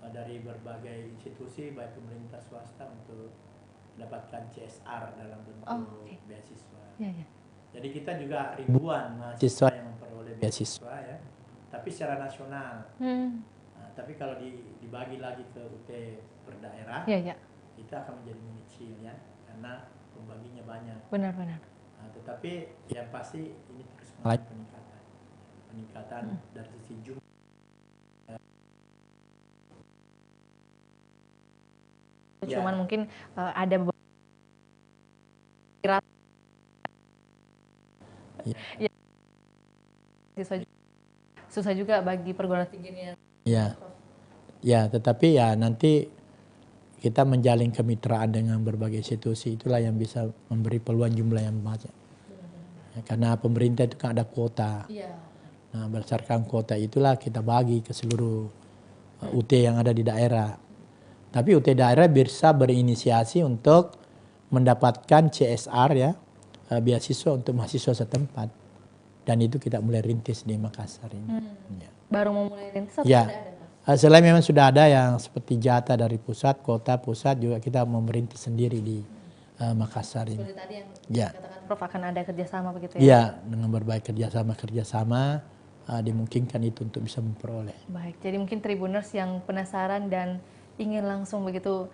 dari berbagai institusi baik pemerintah swasta untuk mendapatkan CSR dalam bentuk beasiswa. Jadi kita juga ribuan mahasiswa yang memperoleh beasiswa ya, tapi secara nasional. Nah, tapi kalau dibagi lagi ke UT per daerah, itu akan menjadi mengecil ya, karena pembaginya banyak. Benar-benar. Nah, tetapi yang pasti ini terus mengalami peningkatan dari sisi jumlah. Cuman mungkin ada beberapa susah juga bagi perguruan tingginya. Ya, tetapi ya nanti kita menjalin kemitraan dengan berbagai institusi, itulah yang bisa memberi peluang jumlah yang banyak. Ya, karena pemerintah itu kan ada kuota. Nah, berdasarkan kuota itulah kita bagi ke seluruh UT yang ada di daerah. Tapi UT daerah bisa berinisiasi untuk mendapatkan CSR ya, beasiswa untuk mahasiswa setempat. Dan itu kita mulai rintis di Makassar ini. Baru mau mulai rintis atau sudah ada? Selain memang sudah ada yang seperti jatah dari pusat, kota pusat juga kita mau merintis sendiri di Makassar ini. Seperti tadi yang dikatakan Prof akan ada kerjasama begitu ya? Iya, dengan berbagai kerjasama dimungkinkan itu untuk bisa memperoleh. Baik, jadi mungkin Tribuners yang penasaran dan ingin langsung begitu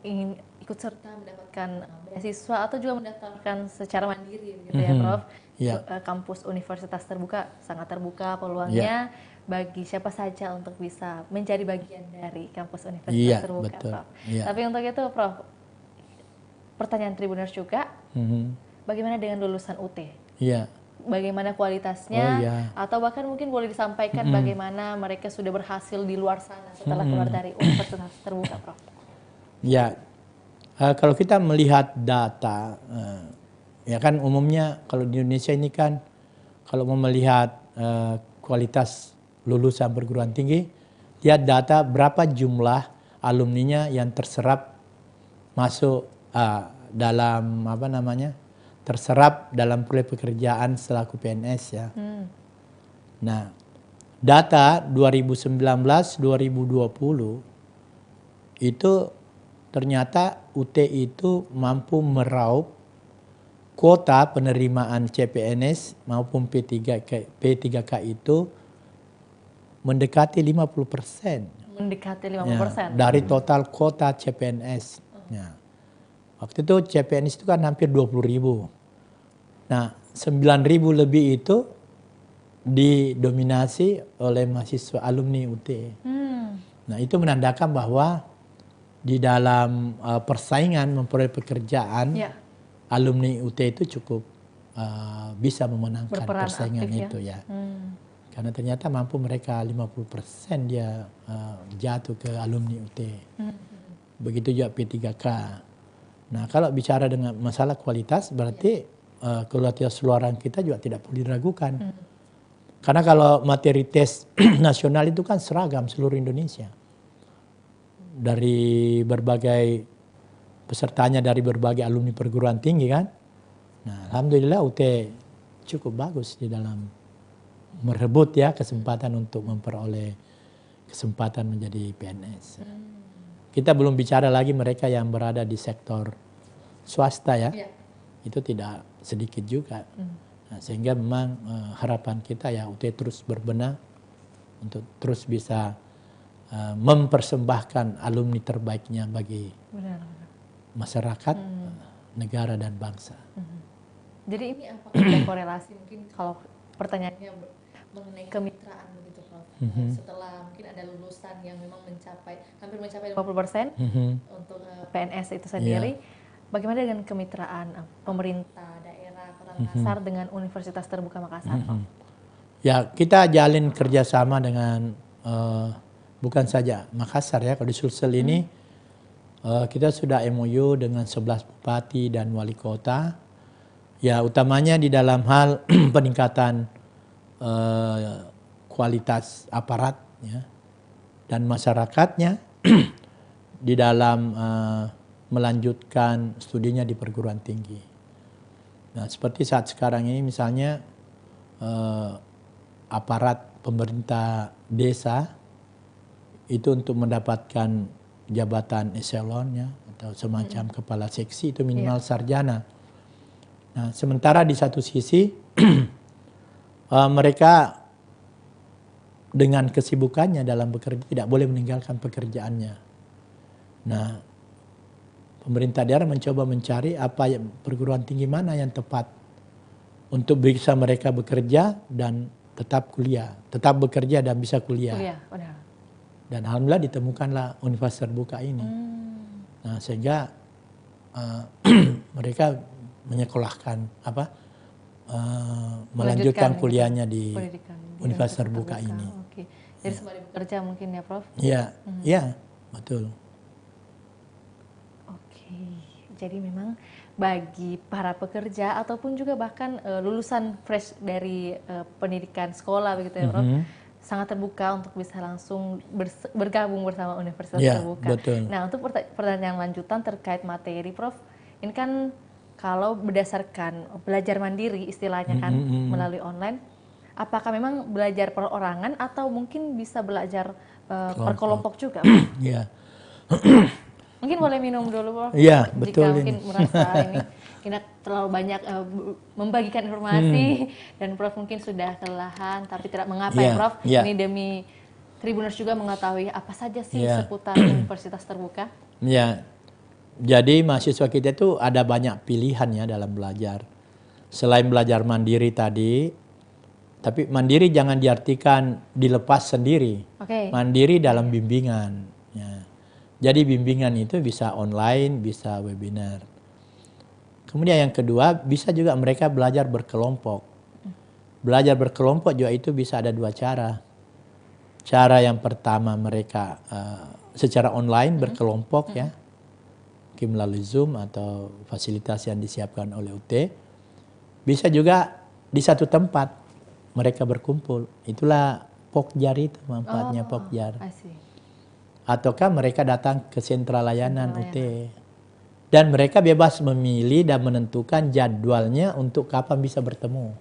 ingin ikut serta mendapatkan beasiswa atau juga mendaftarkan secara mandiri gitu ya Prof. Kampus universitas terbuka sangat terbuka peluangnya bagi siapa saja untuk bisa menjadi bagian dari kampus universitas terbuka Prof. Tapi untuk itu Prof, pertanyaan Tribuners juga, bagaimana dengan lulusan UT? Bagaimana kualitasnya, atau bahkan mungkin boleh disampaikan bagaimana mereka sudah berhasil di luar sana setelah keluar dari universitas terbuka Prof? Kalau kita melihat data, ya kan umumnya kalau di Indonesia ini kan kalau mau melihat kualitas lulusan perguruan tinggi, lihat data berapa jumlah alumninya yang terserap masuk dalam terserap dalam proyek pekerjaan selaku PNS ya. Nah, data 2019-2020 itu ternyata UT itu mampu meraup kuota penerimaan CPNS maupun P3K itu mendekati 50%. Mendekati 50%? Dari total kuota CPNS. Waktu itu CPNS itu kan hampir 20.000. Nah, 9.000 lebih itu didominasi oleh mahasiswa alumni UT. Nah, itu menandakan bahwa di dalam persaingan memperoleh pekerjaan, alumni UT itu cukup bisa memenangkan persaingan itu ya. Karena ternyata mampu mereka 50% dia jatuh ke alumni UT. Begitu juga P3K. Nah, kalau bicara dengan masalah kualitas, berarti kualitas luaran kita juga tidak perlu diragukan. Karena kalau materi tes nasional itu kan seragam seluruh Indonesia. Dari berbagai pesertanya dari berbagai alumni perguruan tinggi kan. Nah, alhamdulillah UT cukup bagus di dalam merebut ya kesempatan untuk memperoleh kesempatan menjadi PNS. Kita belum bicara lagi mereka yang berada di sektor swasta ya. Itu tidak sedikit juga. Nah, sehingga memang harapan kita ya UT terus berbenah untuk terus bisa mempersembahkan alumni terbaiknya bagi masyarakat, negara dan bangsa. Jadi ini apakah ada korelasi mungkin kalau pertanyaannya mengenai kemitraan begitu Prof? Setelah mungkin ada lulusan yang memang hampir mencapai 50% untuk PNS itu sendiri, bagaimana dengan kemitraan pemerintah daerah Kota Makassar dengan Universitas Terbuka Makassar Prof? Ya, kita jalin kerjasama dengan bukan saja Makassar ya, kalau di Sulsel ini kita sudah MOU dengan 11 bupati dan wali kota. Ya, utamanya di dalam hal peningkatan kualitas aparat ya, dan masyarakatnya di dalam melanjutkan studinya di perguruan tinggi. Nah, seperti saat sekarang ini misalnya aparat pemerintah desa itu untuk mendapatkan jabatan eselon ya, atau semacam kepala seksi itu minimal sarjana. Nah, sementara di satu sisi mereka dengan kesibukannya dalam bekerja tidak boleh meninggalkan pekerjaannya. Nah, pemerintah daerah mencoba mencari apa yang perguruan tinggi mana yang tepat untuk bisa mereka bekerja dan tetap kuliah, tetap bekerja dan bisa kuliah. Dan alhamdulillah ditemukanlah Universitas Terbuka ini. Nah, sehingga mereka menyekolahkan melanjutkan kuliahnya di Universitas Terbuka ini. Jadi sembari bekerja mungkin ya Prof? Iya, betul. Jadi memang bagi para pekerja ataupun juga bahkan lulusan fresh dari pendidikan sekolah begitu ya Prof, sangat terbuka untuk bisa langsung bergabung bersama Universitas Terbuka. Betul. Nah, untuk pertanyaan lanjutan terkait materi Prof, ini kan kalau berdasarkan belajar mandiri istilahnya kan melalui online, apakah memang belajar perorangan atau mungkin bisa belajar per kelompok juga? Iya. Mungkin boleh minum dulu Prof. Iya, betul. Jika mungkin ini. merasa ini kita terlalu banyak membagikan informasi dan Prof mungkin sudah kelelahan, tapi tidak mengapa ya Prof. Ini demi Tribuners juga mengetahui apa saja sih seputar Universitas Terbuka. Iya. Jadi mahasiswa kita itu ada banyak pilihan ya dalam belajar. Selain belajar mandiri tadi, tapi mandiri jangan diartikan dilepas sendiri. Mandiri dalam bimbingan. Ya. Jadi bimbingan itu bisa online, bisa webinar. Kemudian yang kedua, bisa juga mereka belajar berkelompok. Belajar berkelompok juga itu bisa ada dua cara. Cara yang pertama mereka secara online berkelompok ya. Mungkin melalui Zoom atau fasilitas yang disiapkan oleh UT. Bisa juga di satu tempat mereka berkumpul. Itulah Pokjar itu, manfaatnya Pokjar. Ataukah mereka datang ke sentra layanan UT. Dan mereka bebas memilih dan menentukan jadwalnya untuk kapan bisa bertemu.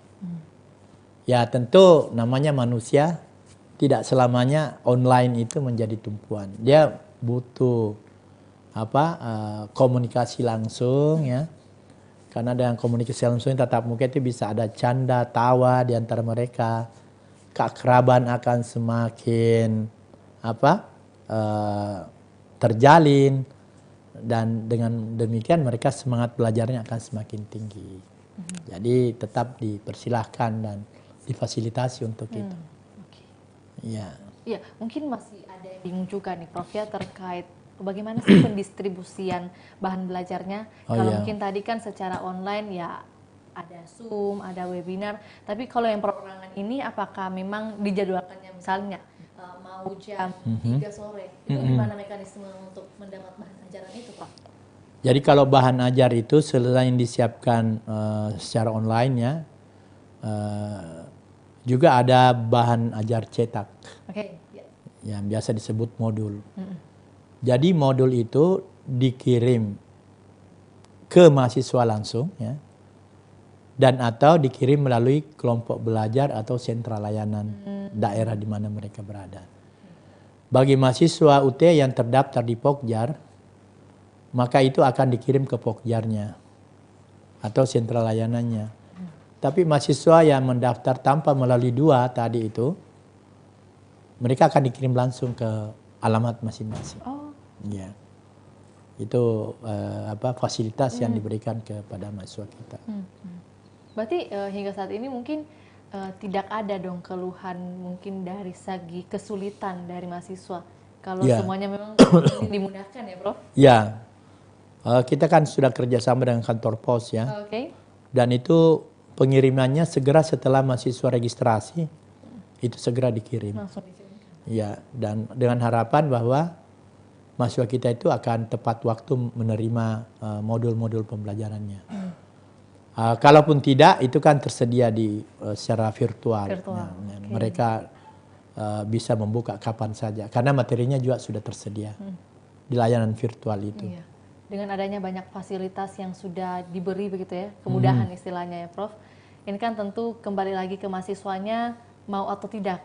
Ya tentu namanya manusia, tidak selamanya online itu menjadi tumpuan. Dia butuh komunikasi langsung ya. Karena dengan komunikasi langsung tatap muka itu bisa ada canda, tawa di antara mereka. Keakraban akan semakin terjalin, dan dengan demikian mereka semangat belajarnya akan semakin tinggi. Jadi tetap dipersilahkan dan difasilitasi untuk itu. Ya. Iya, mungkin masih ada yang bingung juga nih Prof ya terkait bagaimana sih pendistribusian bahan belajarnya. Kalau mungkin tadi kan secara online ya ada Zoom, ada webinar. Tapi kalau yang perorangan ini apakah memang dijadwalkannya misalnya mau jam 3 sore? Itu gimana mekanisme untuk mendapat bahan ajaran itu Prof? Jadi kalau bahan ajar itu selain disiapkan secara online ya, juga ada bahan ajar cetak. Yang biasa disebut modul. Jadi modul itu dikirim ke mahasiswa langsung ya, dan atau dikirim melalui kelompok belajar atau sentra layanan daerah di mana mereka berada. Bagi mahasiswa UT yang terdaftar di Pokjar, maka itu akan dikirim ke Pokjarnya atau sentra layanannya. Tapi mahasiswa yang mendaftar tanpa melalui dua tadi itu, mereka akan dikirim langsung ke alamat masing-masing. Ya, itu fasilitas yang diberikan kepada mahasiswa kita. Berarti hingga saat ini mungkin tidak ada dong keluhan mungkin dari segi kesulitan dari mahasiswa. Kalau semuanya memang dimudahkan ya, Prof? Ya, kita kan sudah kerjasama dengan kantor pos ya. Dan itu pengirimannya segera setelah mahasiswa registrasi, itu segera dikirim. Langsung dikirimkan. Ya, dan dengan harapan bahwa mahasiswa kita itu akan tepat waktu menerima modul-modul pembelajarannya. Kalaupun tidak, itu kan tersedia secara virtual. Mereka bisa membuka kapan saja, karena materinya juga sudah tersedia di layanan virtual itu. Iya. Dengan adanya banyak fasilitas yang sudah diberi begitu ya, kemudahan istilahnya ya Prof. Ini kan tentu kembali lagi ke mahasiswanya mau atau tidak.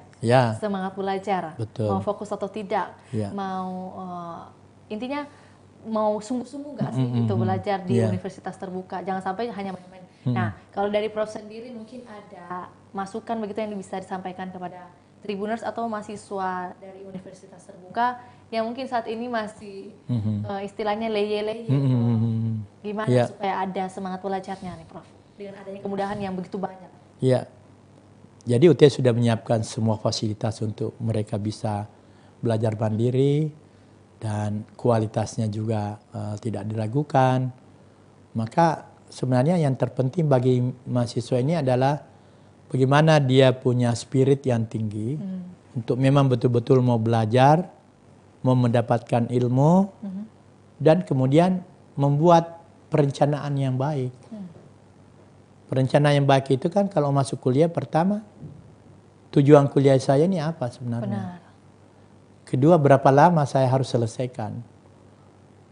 Semangat belajar, mau fokus atau tidak, mau intinya mau sungguh-sungguh nggak sih itu belajar di universitas terbuka, jangan sampai hanya main-main. Nah, kalau dari Prof sendiri mungkin ada masukan begitu yang bisa disampaikan kepada Tribuners atau mahasiswa dari universitas terbuka yang mungkin saat ini masih istilahnya leye-leye, gimana supaya ada semangat belajarnya nih Prof dengan adanya kemudahan yang begitu banyak. Iya. Jadi UT sudah menyiapkan semua fasilitas untuk mereka bisa belajar mandiri dan kualitasnya juga tidak diragukan. Maka sebenarnya yang terpenting bagi mahasiswa ini adalah bagaimana dia punya spirit yang tinggi untuk memang betul-betul mau belajar, mau mendapatkan ilmu, dan kemudian membuat perencanaan yang baik. Perencanaan yang baik itu kan kalau masuk kuliah pertama, tujuan kuliah saya ini apa sebenarnya? Kedua, berapa lama saya harus selesaikan?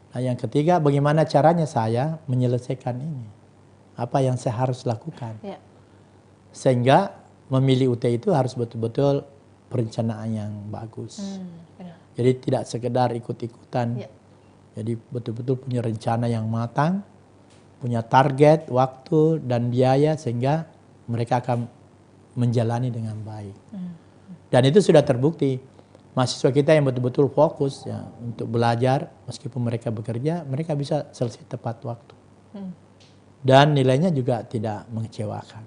Nah, yang ketiga, bagaimana caranya saya menyelesaikan ini? Apa yang saya harus lakukan? Sehingga memilih UT itu harus betul-betul perencanaan yang bagus. Jadi tidak sekedar ikut-ikutan. Jadi betul-betul punya rencana yang matang, punya target, waktu, dan biaya sehingga mereka akan menjalani dengan baik. Dan itu sudah terbukti. mahasiswa kita yang betul-betul fokus ya untuk belajar, meskipun mereka bekerja, mereka bisa selesai tepat waktu. Dan nilainya juga tidak mengecewakan.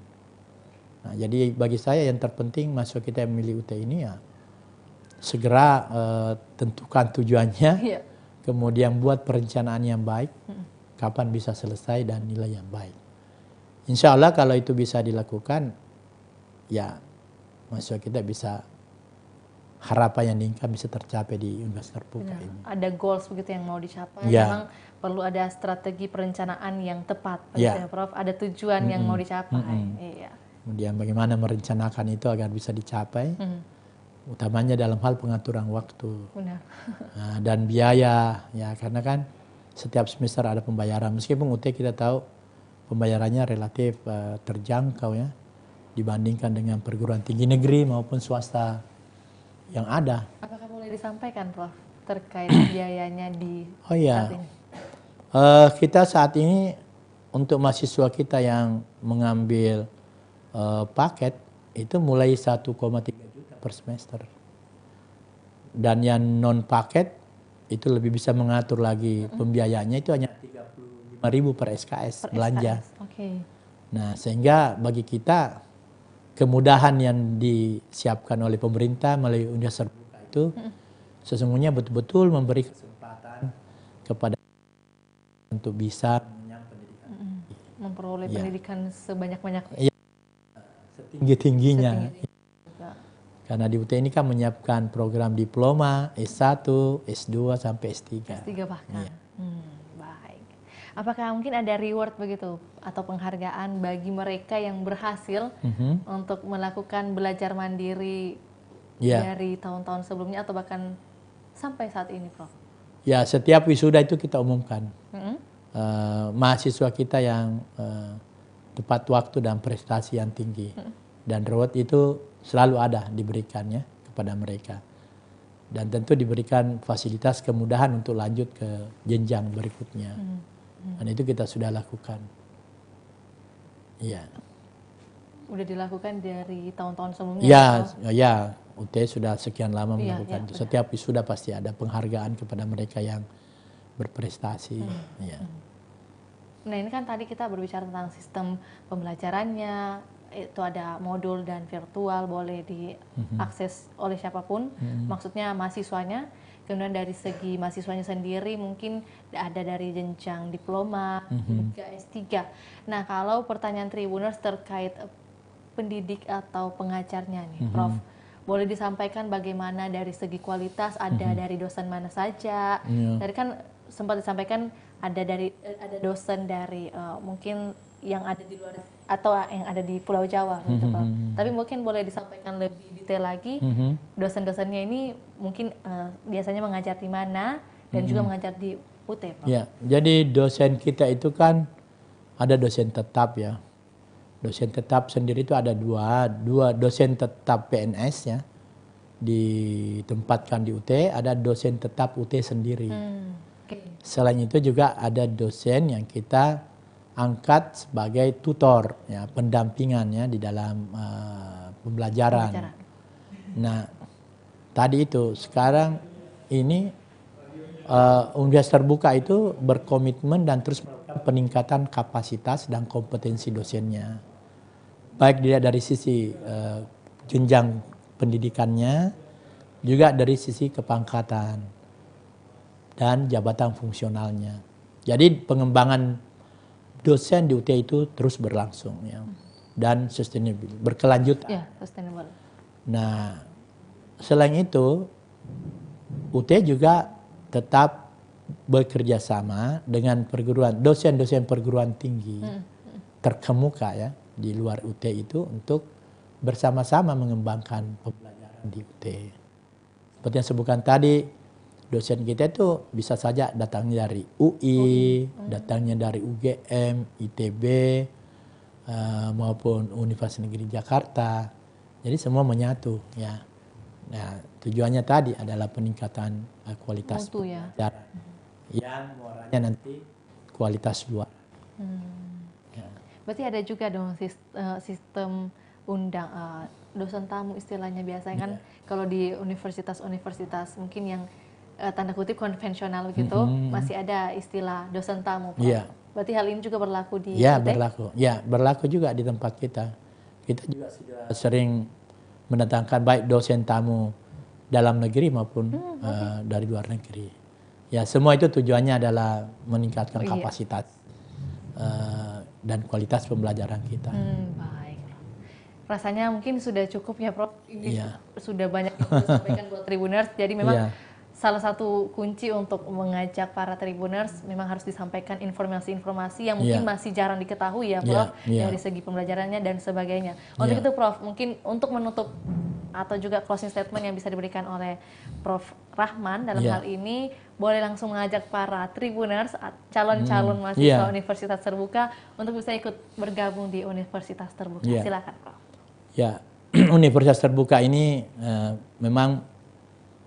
Nah, jadi bagi saya yang terpenting mahasiswa kita yang memilih UT ini ya segera tentukan tujuannya, kemudian buat perencanaan yang baik, kapan bisa selesai dan nilai yang baik. Insya Allah kalau itu bisa dilakukan, ya mahasiswa kita bisa, harapan yang diinginkan bisa tercapai di Universitas Terbuka ini. Ada goals begitu yang mau dicapai, memang perlu ada strategi perencanaan yang tepat, Prof. Ada tujuan yang mau dicapai. Iya. Kemudian bagaimana merencanakan itu agar bisa dicapai, utamanya dalam hal pengaturan waktu. Benar. Nah, dan biaya, ya karena kan setiap semester ada pembayaran. Meskipun UT kita tahu pembayarannya relatif terjangkau ya, dibandingkan dengan perguruan tinggi negeri maupun swasta yang ada. Apakah boleh disampaikan, Prof, terkait biayanya di saat ini? Kita saat ini untuk mahasiswa kita yang mengambil paket itu mulai 1,3 juta per semester. Dan yang non paket itu lebih bisa mengatur lagi pembiayaannya, itu hanya 35.000 per SKS belanja. Nah, sehingga bagi kita kemudahan yang disiapkan oleh pemerintah melalui Universitas Terbuka itu sesungguhnya betul-betul memberi kesempatan kepada untuk bisa memperoleh pendidikan sebanyak-banyaknya, setinggi-tingginya. Karena di UT ini kan menyiapkan program diploma, S1, S2 sampai S3. S3 bahkan. Baik. Apakah mungkin ada reward begitu atau penghargaan bagi mereka yang berhasil untuk melakukan belajar mandiri dari tahun-tahun sebelumnya atau bahkan sampai saat ini, Prof? Ya, setiap wisuda itu kita umumkan. Mahasiswa kita yang tepat waktu dan prestasi yang tinggi. Dan reward itu selalu ada diberikannya kepada mereka. Dan tentu diberikan fasilitas kemudahan untuk lanjut ke jenjang berikutnya. Dan itu kita sudah lakukan. Iya. Udah dilakukan dari tahun-tahun sebelumnya? Ya, UT sudah sekian lama melakukan itu. Setiap wisuda pasti ada penghargaan kepada mereka yang berprestasi. Nah, ini kan tadi kita berbicara tentang sistem pembelajarannya, itu ada modul dan virtual, boleh diakses oleh siapapun, maksudnya mahasiswanya. Kemudian dari segi mahasiswanya sendiri mungkin ada dari jenjang diploma hingga S3. Nah, kalau pertanyaan Tribuners terkait pendidik atau pengajarnya nih, Prof, boleh disampaikan bagaimana dari segi kualitas, ada dari dosen mana saja? Tadi kan sempat disampaikan ada dosen dari mungkin yang ada di luar atau yang ada di Pulau Jawa gitu, Prof. Tapi mungkin boleh disampaikan lebih detail lagi, dosen-dosennya ini mungkin biasanya mengajar di mana dan juga mengajar di UT, Prof. Ya, jadi dosen kita itu kan ada dosen tetap ya. Dosen tetap sendiri itu ada dua dosen tetap PNS ya, ditempatkan di UT, ada dosen tetap UT sendiri. Selain itu juga ada dosen yang kita angkat sebagai tutor ya, pendampingannya di dalam pembelajaran. Nah, tadi itu sekarang ini Universitas Terbuka itu berkomitmen dan terus melakukan peningkatan kapasitas dan kompetensi dosennya. Baik dilihat dari sisi jenjang pendidikannya, juga dari sisi kepangkatan dan jabatan fungsionalnya. Jadi pengembangan dosen di UT itu terus berlangsung ya, dan sustainable, berkelanjutan. Ya, sustainable. Nah, selain itu UT juga tetap bekerja sama dengan dosen-dosen perguruan tinggi terkemuka ya di luar UT itu untuk bersama-sama mengembangkan pembelajaran di UT. Seperti yang sebutkan tadi, dosen kita itu bisa saja datangnya dari UI, datangnya dari UGM, ITB, maupun Universitas Negeri Jakarta. Jadi semua menyatu ya. Nah, tujuannya tadi adalah peningkatan kualitas pembelajaran yang muaranya nanti kualitas luar. Berarti ada juga dong sistem undang dosen tamu istilahnya biasanya kan kalau di universitas-universitas mungkin yang tanda kutip konvensional begitu masih ada istilah dosen tamu. Iya. Berarti hal ini juga berlaku di Ya, UT? berlaku. Ya, berlaku juga di tempat kita. Kita juga sudah sering mendatangkan baik dosen tamu dalam negeri maupun dari luar negeri. Ya, semua itu tujuannya adalah meningkatkan kapasitas dan kualitas pembelajaran kita. Baik. Rasanya mungkin sudah cukup ya, Prof. Ini Iya. sudah banyak yang disampaikan buat Tribuners. Jadi memang salah satu kunci untuk mengajak para Tribuners memang harus disampaikan informasi-informasi yang mungkin masih jarang diketahui ya, Prof. Dari segi pembelajarannya dan sebagainya. Untuk itu, Prof, mungkin untuk menutup atau juga closing statement yang bisa diberikan oleh Prof. Rahman dalam hal ini, boleh langsung mengajak para Tribuners, calon-calon mahasiswa Universitas Terbuka untuk bisa ikut bergabung di Universitas Terbuka. Silakan, Prof. Ya, Universitas Terbuka ini memang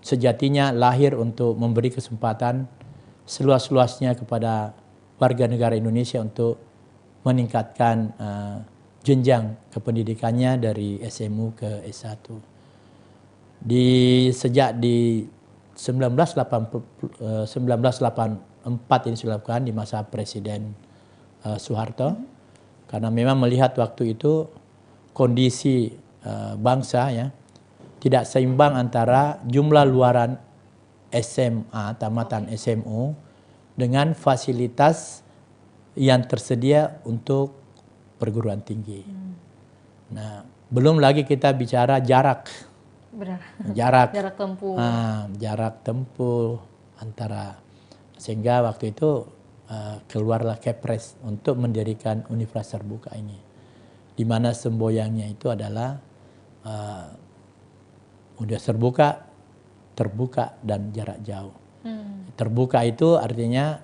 sejatinya lahir untuk memberi kesempatan seluas-luasnya kepada warga negara Indonesia untuk meningkatkan jenjang kependidikannya dari SMU ke S1. Sejak di 1984 ini sudah dilakukan di masa Presiden Soeharto, karena memang melihat waktu itu kondisi bangsa ya tidak seimbang antara jumlah luaran SMA, tamatan SMU dengan fasilitas yang tersedia untuk perguruan tinggi. Nah, belum lagi kita bicara jarak. Benar. Jarak tempuh. Jarak tempuh antara, sehingga waktu itu keluarlah Kepres untuk mendirikan Universitas Terbuka ini, di mana semboyangnya itu adalah Universitas terbuka dan jarak jauh. Terbuka itu artinya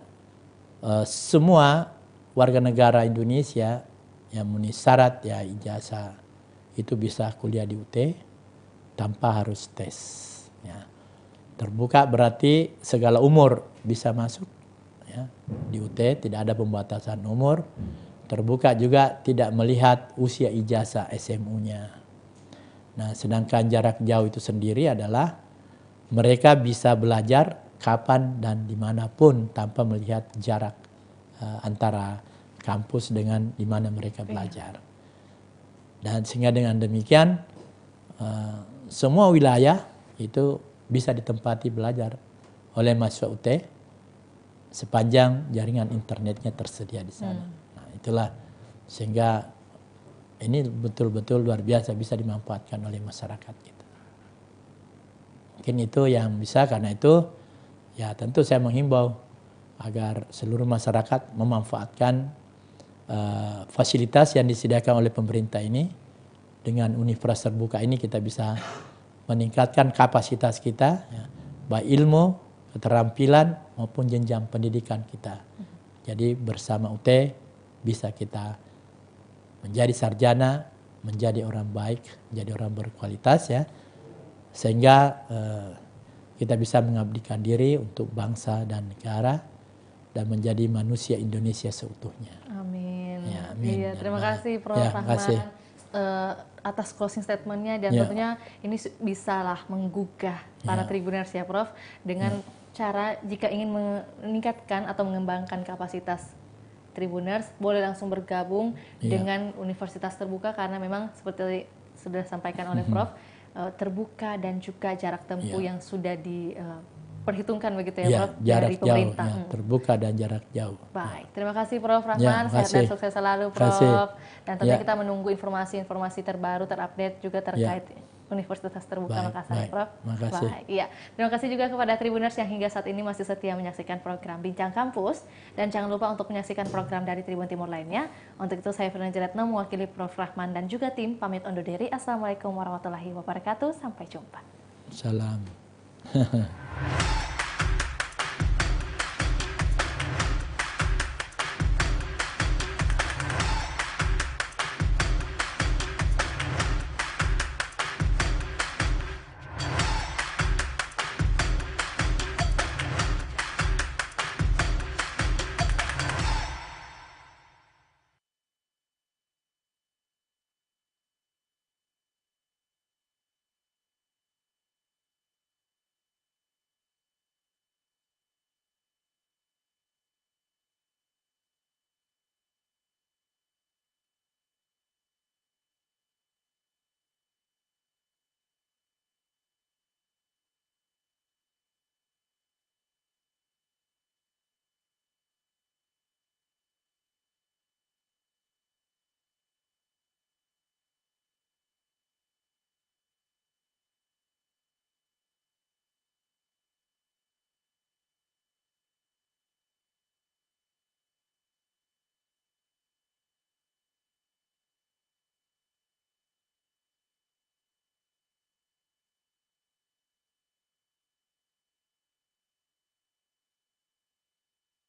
semua warga negara Indonesia yang memenuhi syarat ya ijazah itu bisa kuliah di UT tanpa harus tes. Ya. Terbuka berarti segala umur bisa masuk ya, di UT, tidak ada pembatasan umur. Terbuka juga tidak melihat usia ijazah SMU-nya. Nah, sedangkan jarak jauh itu sendiri adalah mereka bisa belajar kapan dan dimanapun tanpa melihat jarak antara kampus dengan di mana mereka belajar. Dan sehingga dengan demikian semua wilayah itu bisa ditempati belajar oleh mahasiswa UT sepanjang jaringan internetnya tersedia di sana. Nah, itulah sehingga ini betul-betul luar biasa bisa dimanfaatkan oleh masyarakat kita. Mungkin itu yang bisa, karena itu ya tentu saya menghimbau agar seluruh masyarakat memanfaatkan fasilitas yang disediakan oleh pemerintah ini. Dengan Universitas Terbuka ini kita bisa meningkatkan kapasitas kita, ya, baik ilmu, keterampilan maupun jenjang pendidikan kita. Jadi bersama UT bisa kita menjadi sarjana, menjadi orang baik, menjadi orang berkualitas ya, sehingga kita bisa mengabdikan diri untuk bangsa dan negara dan menjadi manusia Indonesia seutuhnya. Amin. Ya, amin. Iya, terima kasih Prof. Rahman atas closing statementnya, dan tentunya ini bisalah menggugah para Tribuners ya Prof, dengan cara jika ingin meningkatkan atau mengembangkan kapasitas Tribuners boleh langsung bergabung dengan Universitas Terbuka, karena memang seperti sudah disampaikan oleh Prof, terbuka dan juga jarak tempuh yang sudah diperhitungkan begitu ya Prof, dari pemerintah. Jauh, terbuka dan jarak jauh. Baik, terima kasih Prof Rahman, sehat dan sukses selalu Prof. Dan tentunya kita menunggu informasi-informasi terbaru, terupdate juga terkait Universitas Terbuka Makassar, Prof. Baik, iya. Terima kasih juga kepada Tribuners yang hingga saat ini masih setia menyaksikan program Bincang Kampus, dan jangan lupa untuk menyaksikan program dari Tribun Timur lainnya. Untuk itu saya Firna Jeretno mewakili Prof Rahman dan juga tim pamit undur diri. Assalamualaikum warahmatullahi wabarakatuh. Sampai jumpa. Salam.